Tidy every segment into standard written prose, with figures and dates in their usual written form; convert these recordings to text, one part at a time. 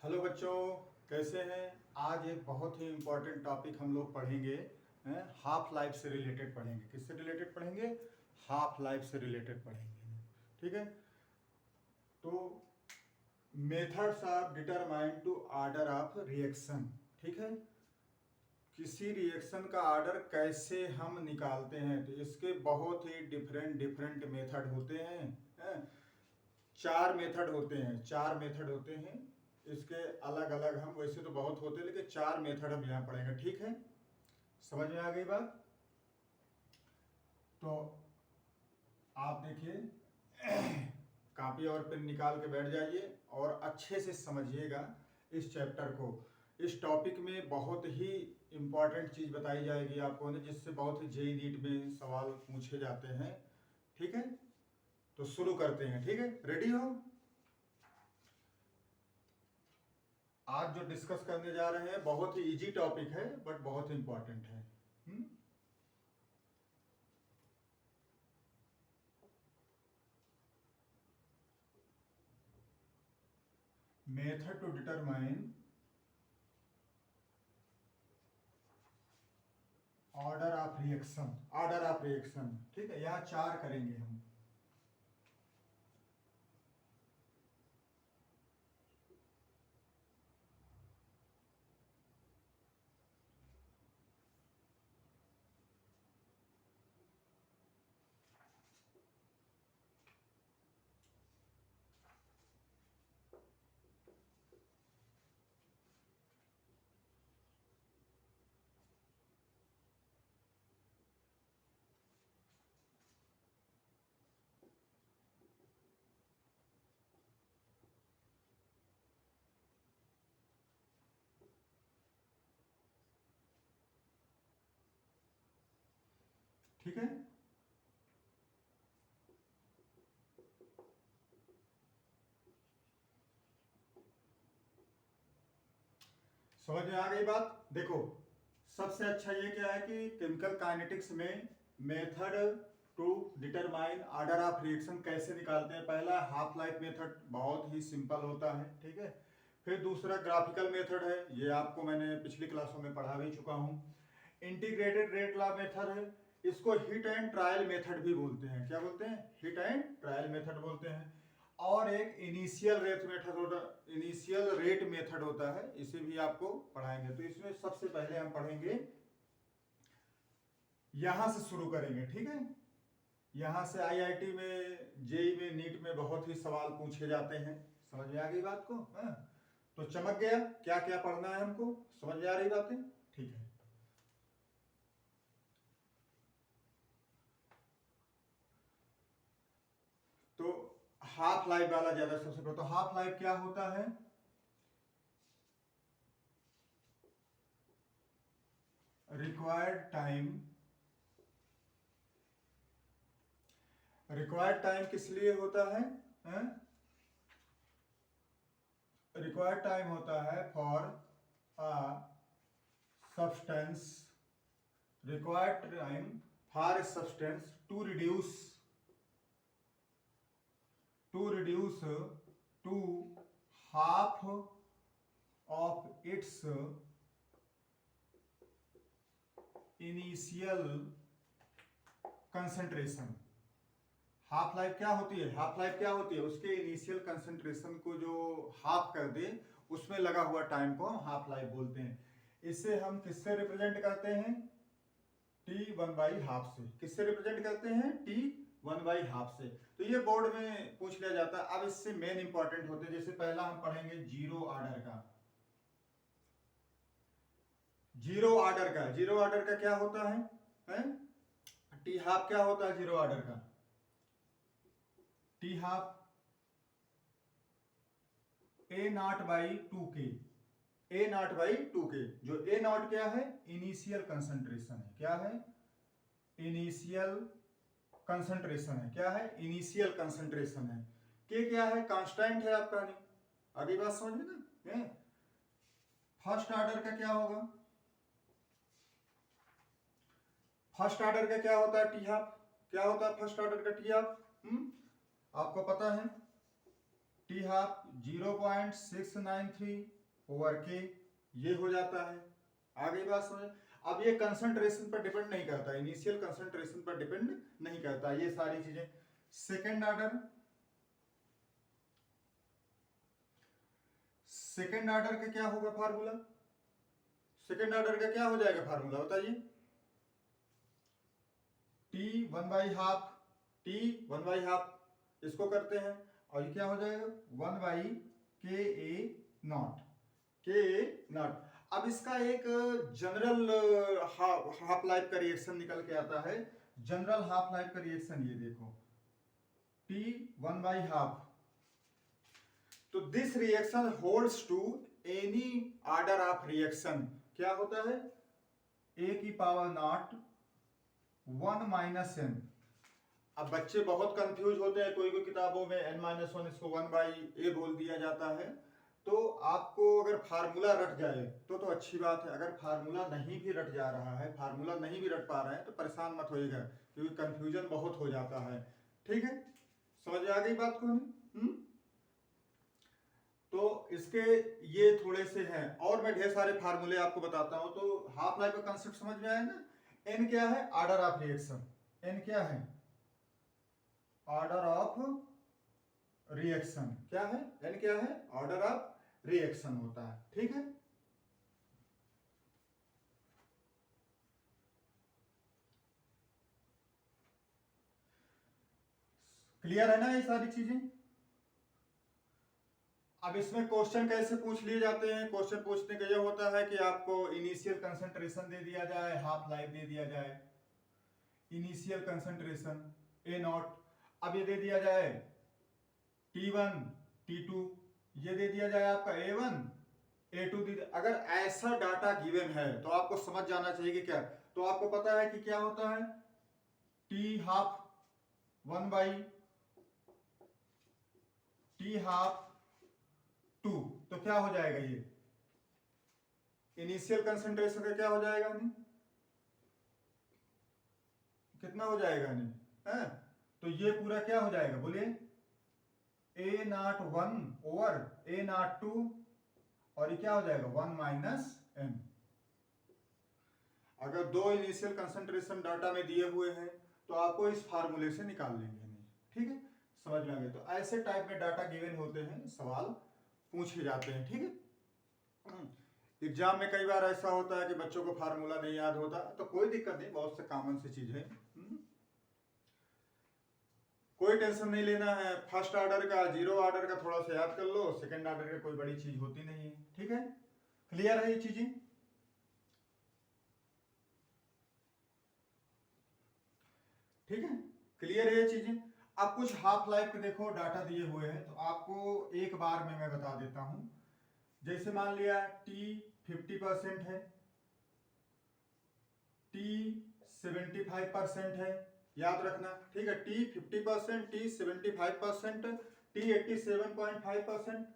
Hello बच्चों, कैसे हैं। आज एक बहुत ही इम्पोर्टेंट टॉपिक हम लोग पढ़ेंगे। हाफ लाइफ से रिलेटेड पढ़ेंगे। किससे रिलेटेड पढ़ेंगे? हाफ लाइफ से रिलेटेड पढ़ेंगे। ठीक है। तो methods of determine to order of reaction. ठीक है। किसी रिएक्शन का ऑर्डर कैसे हम निकालते हैं, तो इसके बहुत ही डिफरेंट डिफरेंट मेथड होते हैं। चार मेथड होते हैं। इसके अलग अलग, हम वैसे तो बहुत होते हैं लेकिन चार मेथड हम यहाँ पढ़ेंगे। ठीक है, समझ में आ गई बात? तो आप देखिए, कॉपी और पेन निकाल के बैठ जाइए और अच्छे से समझिएगा इस चैप्टर को। इस टॉपिक में बहुत ही इम्पॉर्टेंट चीज़ बताई जाएगी आपको, जिससे बहुत ही जेईई नीट में सवाल पूछे जाते हैं। ठीक है, तो शुरू करते हैं। ठीक है, रेडी हो? आज जो डिस्कस करने जा रहे हैं बहुत ही इजी टॉपिक है बट बहुत इंपॉर्टेंट है। Method to determine order of reaction. ठीक है, यहाँ चार करेंगे हम। ठीक है, समझ में आ गई बात? देखो, सबसे अच्छा ये क्या है कि केमिकल काइनेटिक्स में method to determine order of reaction कैसे निकालते हैं। पहला हाफ लाइफ मेथड, बहुत ही सिंपल होता है। ठीक है। फिर दूसरा ग्राफिकल मेथड है, ये आपको मैंने पिछली क्लासों में पढ़ा भी चुका हूँ। इंटीग्रेटेड रेट लॉ मेथड है, इसको हिट एंड ट्रायल मेथड भी बोलते हैं। क्या बोलते हैं? हिट एंड ट्रायल मेथड बोलते हैं। और एक इनिशियल रेट मेथड होता है, इसे भी आपको पढ़ाएंगे। तो इसमें सबसे पहले हम पढ़ेंगे, यहां से शुरू करेंगे। ठीक है, यहां से आईआईटी में, जेई में, नीट में बहुत ही सवाल पूछे जाते हैं। समझ में आ गई बात को? हाँ, तो चमक गया क्या क्या पढ़ना है हमको। समझ में आ रही बातें? ठीक है। तो हाफ लाइफ वाला ज्यादा सबसे पहले, तो हाफ लाइफ क्या होता है? रिक्वायर्ड टाइम किस लिए होता है? रिक्वायर्ड टाइम होता है for a substance, required time for substance to reduce to half of its initial concentration. Half life क्या होती है? हाफ लाइफ क्या होती है? उसके इनिशियल कंसंट्रेशन को जो हाफ कर दे, उसमें लगा हुआ टाइम को हम हाफ लाइफ बोलते हैं। इसे हम किससे रिप्रेजेंट करते हैं? T1/2 से। किससे रिप्रेजेंट करते हैं? T1/2 से। तो ये बोर्ड में पूछ लिया जाता है। अब इससे मेन इंपॉर्टेंट होते हैं, जैसे पहला हम पढ़ेंगे जीरो ऑर्डर का। जीरो ऑर्डर का क्या होता है? टी हाफ क्या होता है जीरो ऑर्डर का? T half A0/2K। A0/2K, जो A0 क्या है? इनिशियल कंसंट्रेशन है। क्या है? इनिशियल कंसंट्रेशन है। क्या है? इनिशियल कंसंट्रेशन है। के क्या है? कांस्टेंट है आपका। नहीं, अगली बात समझ में ना? फर्स्ट ऑर्डर का क्या होगा? फर्स्ट ऑर्डर का क्या होता है? T half. क्या होता है फर्स्ट ऑर्डर का टी हाफ? आपको पता है? टी हाफ 0.693 ओवर के, ये हो जाता है। आगे बात समझ। अब ये कंसंट्रेशन पर डिपेंड नहीं करता, इनिशियल कंसंट्रेशन पर डिपेंड नहीं करता, ये सारी चीजें। सेकेंड ऑर्डर का क्या होगा फार्मूला? सेकेंड ऑर्डर का क्या हो जाएगा फार्मूला बताइए? टी वन बाई हाफ इसको करते हैं, और ये क्या हो जाएगा? 1 के ए नॉट। अब इसका एक जनरल हाफ लाइफ का रिएक्शन निकल के आता है। जनरल हाफ लाइफ का रिएक्शन ये देखो, टी 1/2। तो this reaction holds to any order of reaction. क्या होता है? ए की पावर नॉट 1 - n। अब बच्चे बहुत कंफ्यूज होते हैं, कोई कोई किताबों में n-1 इसको 1/a बोल दिया जाता है। तो आपको अगर फार्मूला रट जाए तो अच्छी बात है, अगर फार्मूला नहीं भी रट जा रहा है, फार्मूला नहीं भी रट पा रहे हैं तो परेशान मत होइएगा, क्योंकि कंफ्यूजन बहुत हो जाता है। ठीक है, समझ आ गई बात को हमें? तो इसके ये थोड़े से हैं, और मैं ढेर सारे फार्मूले आपको बताता हूं। तो हाफ लाइफ का कंसेप्ट समझ में आया ना? एन क्या है? Order of reaction. एन क्या है? Order of reaction. क्या है? एन क्या है? ऑर्डर ऑफ रिएक्शन होता है। ठीक है, क्लियर है ना ये सारी चीजें? अब इसमें क्वेश्चन कैसे पूछ लिए जाते हैं? क्वेश्चन पूछने का यह होता है कि आपको इनिशियल कंसंट्रेशन दे दिया जाए, हाफ लाइफ दे दिया जाए। इनिशियल कंसंट्रेशन A0, अब ये दे दिया जाए T1 T2, ये दे दिया जाए आपका A1 A2 अगर ऐसा डाटा गिवन है तो आपको समझ जाना चाहिए कि क्या, तो आपको पता है कि क्या होता है? T half 1/T2। तो क्या हो जाएगा? ये इनिशियल कंसंट्रेशन का क्या हो जाएगा? नहीं कितना हो जाएगा? नहीं है? तो ये पूरा क्या हो जाएगा बोलिए? A01 ओवर A02, और ये क्या हो जाएगा? 1 - n। अगर दो इनिशियल कंसंट्रेशन डाटा में दिए हुए हैं तो आपको इस फार्मूले से निकाल लेंगे। नहीं, ठीक है, समझ में आ गया? तो ऐसे टाइप में डाटा गिवन होते हैं, सवाल पूछे जाते हैं। ठीक है, एग्जाम में कई बार ऐसा होता है कि बच्चों को फार्मूला नहीं याद होता, तो कोई दिक्कत नहीं, बहुत से कॉमन सी चीज है। कोई टेंशन नहीं लेना है। फर्स्ट ऑर्डर का, जीरो ऑर्डर का थोड़ा सा याद कर लो, सेकंड ऑर्डर का कोई बड़ी चीज होती नहीं है। ठीक है, क्लियर है ये चीजें? ठीक है, क्लियर है ये चीजें? अब कुछ हाफ लाइफ के देखो डाटा दिए हुए हैं, तो आपको एक बार में मैं बता देता हूं। जैसे मान लिया T 50% है, T 75% है, याद रखना। ठीक है, T 50%, T 75%, T 87.5%।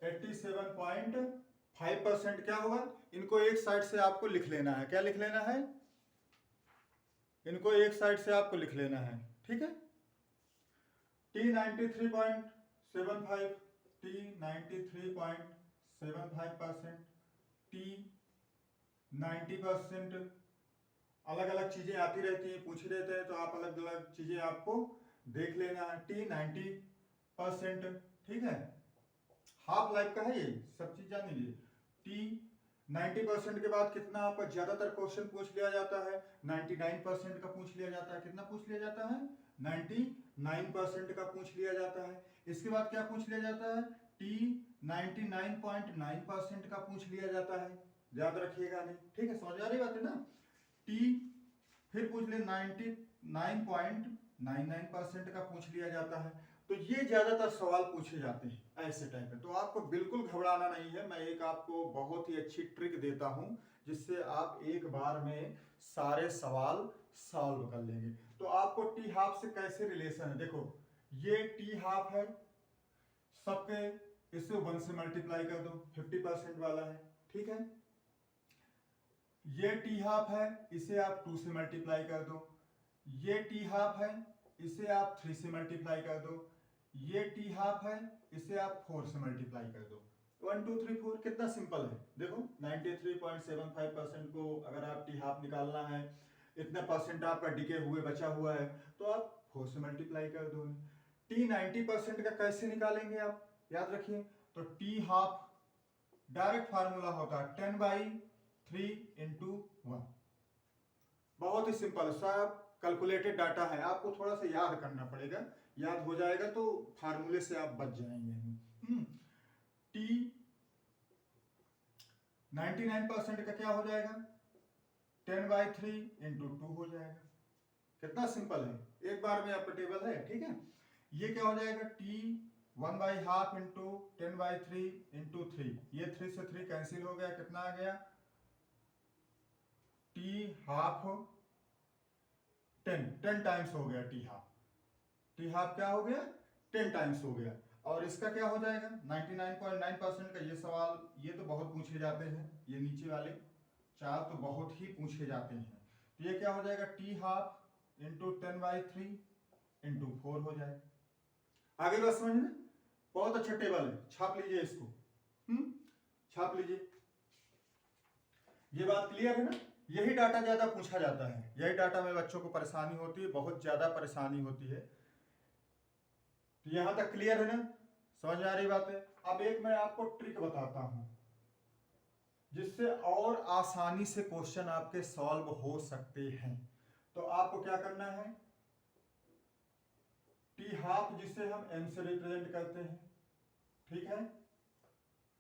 87.5% क्या होगा? इनको एक साइड से आपको लिख लेना है। क्या लिख लेना है? इनको एक साइड से आपको लिख लेना है। ठीक है, T 93.75, T 93.75%, T 90%। अलग अलग चीजें आती रहती हैं, पूछ रहते हैं, तो आप अलग अलग चीजें आपको देख लेना है। T 90%। ठीक है, हाफ लाइफ का है, ये सब चीज जान लीजिए। T 90% के बाद कितना आपका ज्यादातर क्वेश्चन पूछ लिया जाता है? 99% का पूछ लिया जाता है। कितना पूछ लिया जाता है? 99% का पूछ लिया जाता है। इसके बाद क्या पूछ लिया जाता है? T 99.9% का पूछ लिया जाता है। याद रखिएगा। नहीं, ठीक है, समझ आ रही बात है ना? T फिर पूछ ले 99.99% का पूछ लिया जाता है। तो ये ज्यादातर सवाल पूछे जाते हैं ऐसे टाइप में, तो आपको बिल्कुल घबराना नहीं है। मैं एक आपको बहुत ही अच्छी ट्रिक देता हूं जिससे आप एक बार में सारे सवाल सॉल्व कर लेंगे। तो आपको टी हाफ से कैसे रिलेशन है, देखो ये टी हाफ है सबके, इसे 1 से मल्टीप्लाई कर दो, 50% वाला है। ठीक है, ये टी हाफ है, इसे आप 2 से मल्टीप्लाई कर दो। ये टी हाफ है, इसे आप 3 से मल्टीप्लाई कर दो। ये टी हाफ है, इसे आप 4 से मल्टीप्लाई कर दो। 1 2 3 4 कितना सिंपल है। देखो 93.75% को अगर आप टी हाफ निकालना है, इतना परसेंट आपका डिके हुए बचा हुआ है, तो आप 4 से मल्टीप्लाई कर दो। टी 90% का कैसे निकालेंगे आप याद रखिए। तो टी हाफ डायरेक्ट फार्मूला होता है 10/3 × 1। बहुत ही सिंपल, सब कैलकुलेटेड डाटा है, आपको थोड़ा सा याद करना पड़ेगा, याद हो जाएगा तो फार्मूले से आप बच जाएंगे। टी 99% का क्या हो जाएगा 10/3 × 2 हो जाएगा। कितना सिंपल है, एक बार में आपका टेबल है, ठीक है। ये क्या हो जाएगा टी 1/2 × 10/3 × 3, ये 3 से 3 कैंसिल हो गया, कितना आ गया टी हाफ 10 टाइम्स हो गया टी हाफ। टी हाफ क्या हो गया 10 टाइम्स हो गया। और इसका क्या हो जाएगा 99.9% का। ये सवाल ये तो बहुत पूछे जाते हैं, ये नीचे वाले 4 तो बहुत ही पूछे जाते हैं। तो ये क्या हो जाएगा टी हाफ × 10/3 × 4 हो जाएगा। आगे बात समझ में, बहुत अच्छा टेबल है, छाप लीजिए इसको, छाप लीजिए। ये बात क्लियर है ना। यही डाटा ज्यादा पूछा जाता है, यही डाटा में बच्चों को परेशानी होती है, बहुत ज्यादा परेशानी होती है। तो यहां तक क्लियर है ना, समझ में आ रही बात है। अब एक मैं आपको ट्रिक बताता हूं जिससे और आसानी से क्वेश्चन आपके सॉल्व हो सकते हैं। तो आपको क्या करना है, टी हाफ जिसे हम एम से रिप्रेजेंट करते हैं, ठीक है,